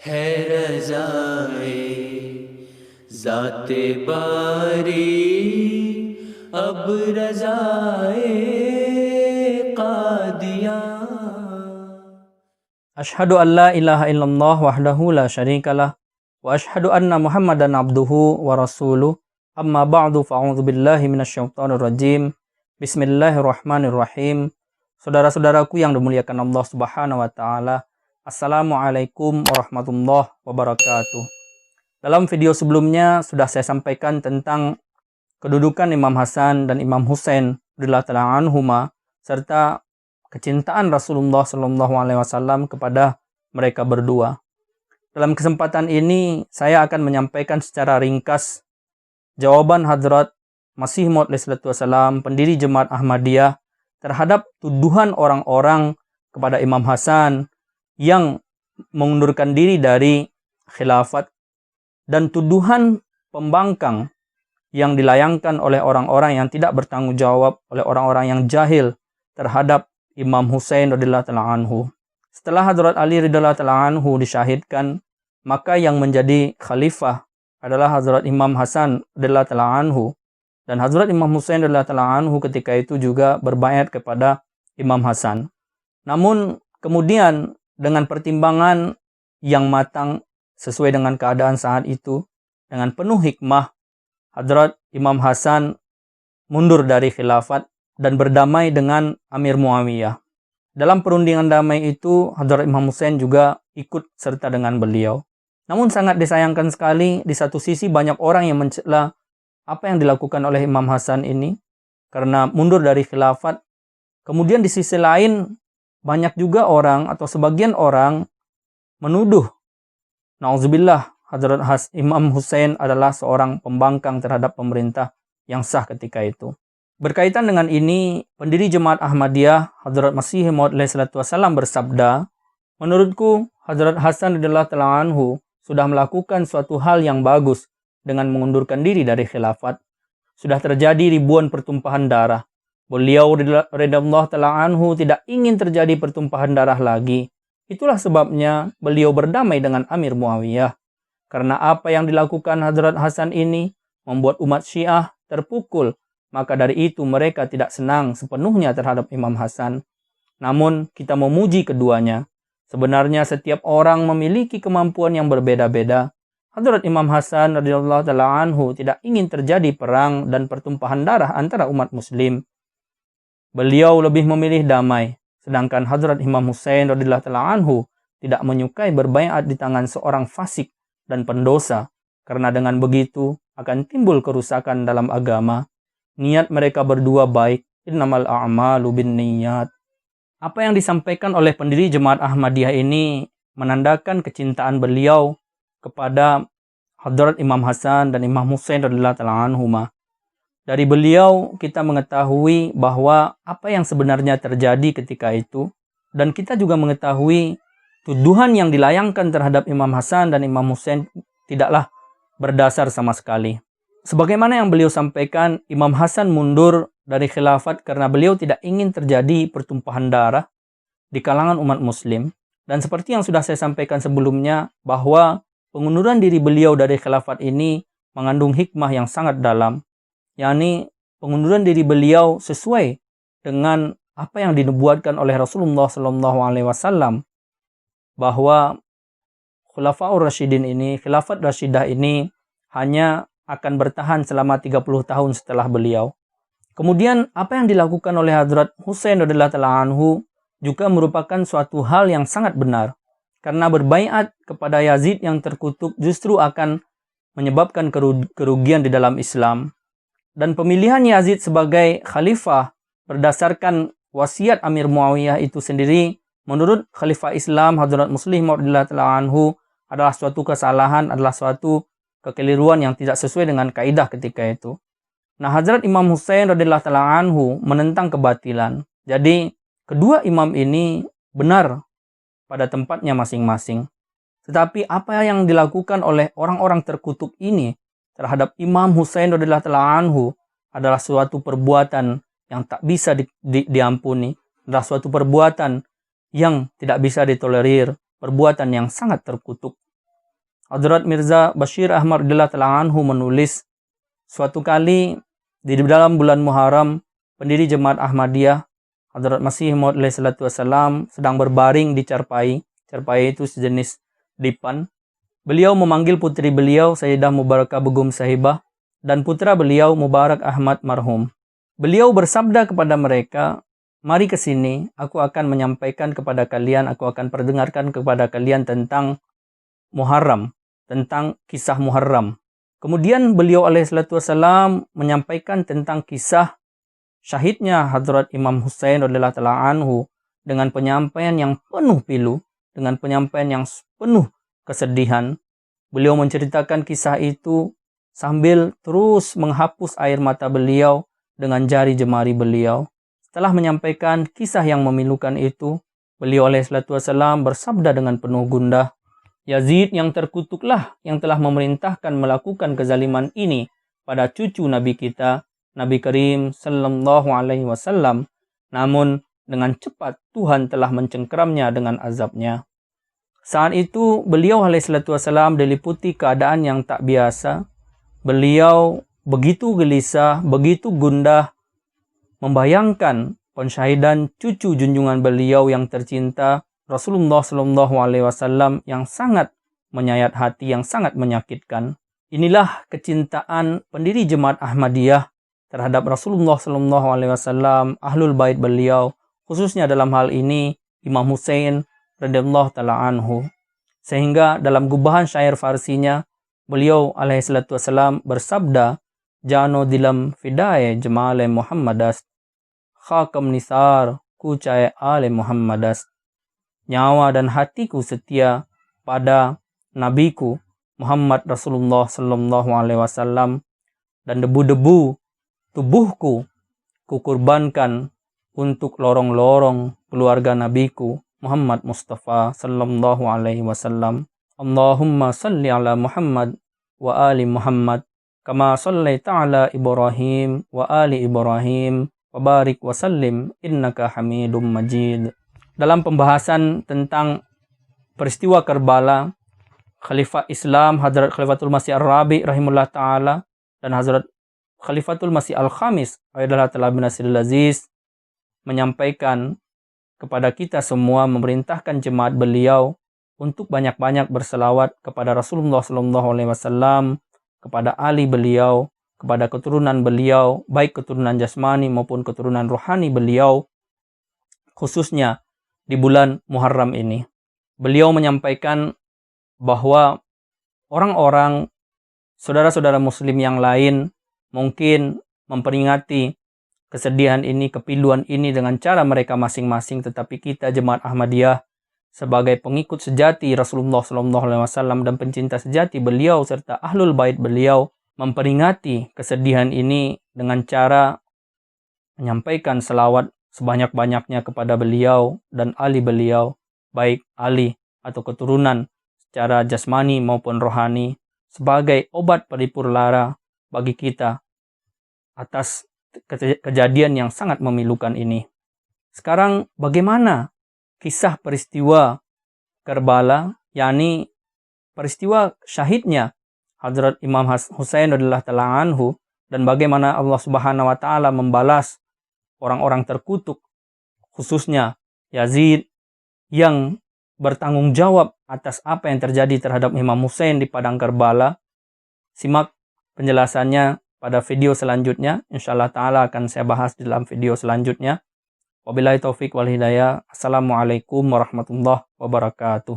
है रज़ाए ज़ाते बारी अब रज़ाए क़ादियाँ। Asyhadu an la ilaha illallah wahdahu la syarikalah wa asyhadu anna Muhammadan abduhu wa rasuluh. Amma ba'du, fa'udzu billahi minasyaitonir rajim. Bismillahirrahmanirrahim. Saudara-saudaraku yang dimuliakan Allah Subhanahu wa taala, Assalamualaikum warahmatullahi wabarakatuh. Dalam video sebelumnya sudah saya sampaikan tentang kedudukan Imam Hasan dan Imam Husain radhiyallahu ta'ala anhuma serta kecintaan Rasulullah SAW kepada mereka berdua. Dalam kesempatan ini saya akan menyampaikan secara ringkas jawaban Hadrat Masih Maud SAW, pendiri Jemaat Ahmadiyah, terhadap tuduhan orang-orang kepada Imam Hasan yang mengundurkan diri dari khilafat dan tuduhan pembangkang yang dilayangkan oleh orang-orang yang tidak bertanggung jawab, oleh orang-orang yang jahil terhadap Imam Husain radhiyallahu ta'ala anhu. Setelah Hadrat Ali radhiyallahu ta'ala anhu disyahidkan, maka yang menjadi khalifah adalah Hadrat Imam Hasan radhiyallahu ta'ala anhu. Dan Hadrat Imam Husain radhiyallahu ta'ala anhu ketika itu juga berbaiat kepada Imam Hasan. Namun kemudian dengan pertimbangan yang matang sesuai dengan keadaan saat itu, dengan penuh hikmah, Hadrat Imam Hasan mundur dari khilafat dan berdamai dengan Amir Muawiyah. Dalam perundingan damai itu, Hadrat Imam Husain juga ikut serta dengan beliau. Namun sangat disayangkan sekali, di satu sisi banyak orang yang mencela apa yang dilakukan oleh Imam Hasan ini karena mundur dari khilafat. Kemudian di sisi lain, banyak juga orang atau sebagian orang menuduh, na'udzubillah, Hadrat Imam Husain adalah seorang pembangkang terhadap pemerintah yang sah ketika itu. Berkaitan dengan ini, pendiri Jemaat Ahmadiyah, Hadrat Masih Maud SAW bersabda, menurutku Hadrat Hasan radhiyallahu ta'ala anhu sudah melakukan suatu hal yang bagus dengan mengundurkan diri dari khilafat. Sudah terjadi ribuan pertumpahan darah. Beliau radhiyallahu ta'ala anhu tidak ingin terjadi pertumpahan darah lagi. Itulah sebabnya beliau berdamai dengan Amir Muawiyah. Karena apa yang dilakukan Hadrat Hasan ini membuat umat Syiah terpukul. Maka dari itu mereka tidak senang sepenuhnya terhadap Imam Hasan. Namun kita memuji keduanya. Sebenarnya setiap orang memiliki kemampuan yang berbeda-beda. Hadrat Imam Hasan radhiyallahu ta'ala anhu tidak ingin terjadi perang dan pertumpahan darah antara umat muslim. Beliau lebih memilih damai. Sedangkan Hadrat Imam Husain radhiyallahu ta'ala anhu tidak menyukai berbaiat di tangan seorang fasik dan pendosa. Karena dengan begitu akan timbul kerusakan dalam agama. Niat mereka berdua baik. Innamal a'malu binniyat. Apa yang disampaikan oleh pendiri Jemaat Ahmadiyah ini menandakan kecintaan beliau kepada Hadrat Imam Hasan dan Imam Husain radhiyallahu ta'ala anhuma. Dari beliau kita mengetahui bahwa apa yang sebenarnya terjadi ketika itu, dan kita juga mengetahui tuduhan yang dilayangkan terhadap Imam Hasan dan Imam Husain tidaklah berdasar sama sekali. Sebagaimana yang beliau sampaikan, Imam Hasan mundur dari khilafat karena beliau tidak ingin terjadi pertumpahan darah di kalangan umat muslim. Dan seperti yang sudah saya sampaikan sebelumnya, bahwa pengunduran diri beliau dari khilafat ini mengandung hikmah yang sangat dalam. Yakni pengunduran diri beliau sesuai dengan apa yang dinubuatkan oleh Rasulullah SAW. Bahwa Khulafaur Rasyidin ini, khilafat Rasyidah ini hanya akan bertahan selama 30 tahun setelah beliau. Kemudian apa yang dilakukan oleh Hadrat Husain radhiyallahu ta'ala anhu juga merupakan suatu hal yang sangat benar. Karena berbaiat kepada Yazid yang terkutuk justru akan menyebabkan kerugian di dalam Islam. Dan pemilihan Yazid sebagai khalifah berdasarkan wasiat Amir Muawiyah itu sendiri, menurut Khalifah Islam Hadrat Masih Maud radhiyallahu ta'ala anhu adalah suatu kesalahan, adalah suatu kekeliruan yang tidak sesuai dengan kaidah ketika itu. Nah, Hadrat Imam Husain radhiyallahu ta'ala anhu menentang kebatilan. Jadi, kedua imam ini benar pada tempatnya masing-masing. Tetapi apa yang dilakukan oleh orang-orang terkutuk ini terhadap Imam Husain radhiyallahu ta'ala anhu adalah suatu perbuatan yang tak bisa diampuni, adalah suatu perbuatan yang tidak bisa ditolerir, perbuatan yang sangat terkutuk. Hadrat Mirza Bashir Ahmad radhiyallahu ta'ala anhu menulis, suatu kali di dalam bulan Muharram, pendiri Jemaat Ahmadiyah, Hadrat Masih Maud alaihi salatu wassalam, sedang berbaring di carpai. Carpai itu sejenis dipan. Beliau memanggil putri beliau, Sayyidah Mubarakah Begum Sahibah, dan putra beliau, Mubarak Ahmad marhum. Beliau bersabda kepada mereka, mari ke sini, aku akan menyampaikan kepada kalian, aku akan perdengarkan kepada kalian tentang Muharram, tentang kisah Muharram. Kemudian beliau alaihissalatu wassalam menyampaikan tentang kisah syahidnya Hadrat Imam Husain radhiyallahu ta'ala anhu dengan penyampaian yang penuh pilu, dengan penyampaian yang penuh kesedihan. Beliau menceritakan kisah itu sambil terus menghapus air mata beliau dengan jari jemari beliau. Setelah menyampaikan kisah yang memilukan itu, beliau alaihissalatu wassalam bersabda dengan penuh gundah, Yazid yang terkutuklah yang telah memerintahkan melakukan kezaliman ini pada cucu Nabi kita, Nabi Karim sallallahu alaihi wasallam. Namun dengan cepat Tuhan telah mencengkeramnya dengan azabnya. Saat itu beliau alaihissalatu wassalam diliputi keadaan yang tak biasa. Beliau begitu gelisah, begitu gundah, membayangkan pensyahidan cucu junjungan beliau yang tercinta, Rasulullah Shallallahu Alaihi Wasallam, yang sangat menyayat hati, yang sangat menyakitkan. Inilah kecintaan pendiri Jemaat Ahmadiyah terhadap Rasulullah Shallallahu Alaihi Wasallam, ahlul bait beliau, khususnya dalam hal ini Imam Husain radhiyallahu ta'ala anhu. Sehingga dalam gubahan syair Farsinya, beliau alaihissalatu wassalam bersabda, Jano dilam fidaye jemale Muhammadas, khakam nisar kucaye ale Muhammadas. Nyawa dan hatiku setia pada nabiku Muhammad Rasulullah sallallahu alaihi wasallam, dan debu-debu tubuhku kukurbankan untuk lorong-lorong keluarga nabiku Muhammad Mustafa sallallahu alaihi wasallam. Allahumma salli ala Muhammad wa ali Muhammad kama sallaita ala Ibrahim wa ali Ibrahim wa barik wa sallim innaka Hamidum Majid. Dalam pembahasan tentang peristiwa Karbala, Khalifah Islam Hadrat Khalifatul Masih Ar-Rabi rahimullah ta'ala dan Hadrat Khalifatul Masih Al-Khamis Ayyadallahu ta'ala bin Nasirul Aziz menyampaikan kepada kita semua, memerintahkan jemaat beliau untuk banyak-banyak berselawat kepada Rasulullah SAW, kepada ahli beliau, kepada keturunan beliau, baik keturunan jasmani maupun keturunan rohani beliau, khususnya di bulan Muharram ini. Beliau menyampaikan bahwa orang-orang, saudara-saudara muslim yang lain mungkin memperingati kesedihan ini, kepiluan ini dengan cara mereka masing-masing, tetapi kita Jemaat Ahmadiyah sebagai pengikut sejati Rasulullah SAW dan pencinta sejati beliau serta ahlul bait beliau memperingati kesedihan ini dengan cara menyampaikan selawat sebanyak-banyaknya kepada beliau dan ahli beliau, baik ahli atau keturunan secara jasmani maupun rohani, sebagai obat pelipur lara bagi kita atas kejadian yang sangat memilukan ini. Sekarang bagaimana kisah peristiwa Karbala, yakni peristiwa syahidnya Hadrat Imam Husain radhiyallahu ta'ala anhu, dan bagaimana Allah Subhanahu wa taala membalas orang-orang terkutuk, khususnya Yazid yang bertanggung jawab atas apa yang terjadi terhadap Imam Husain di padang Karbala. Simak penjelasannya pada video selanjutnya. Insyaallah ta'ala akan saya bahas dalam video selanjutnya. Wabillahi taufik wal hidayah. Assalamualaikum warahmatullahi wabarakatuh.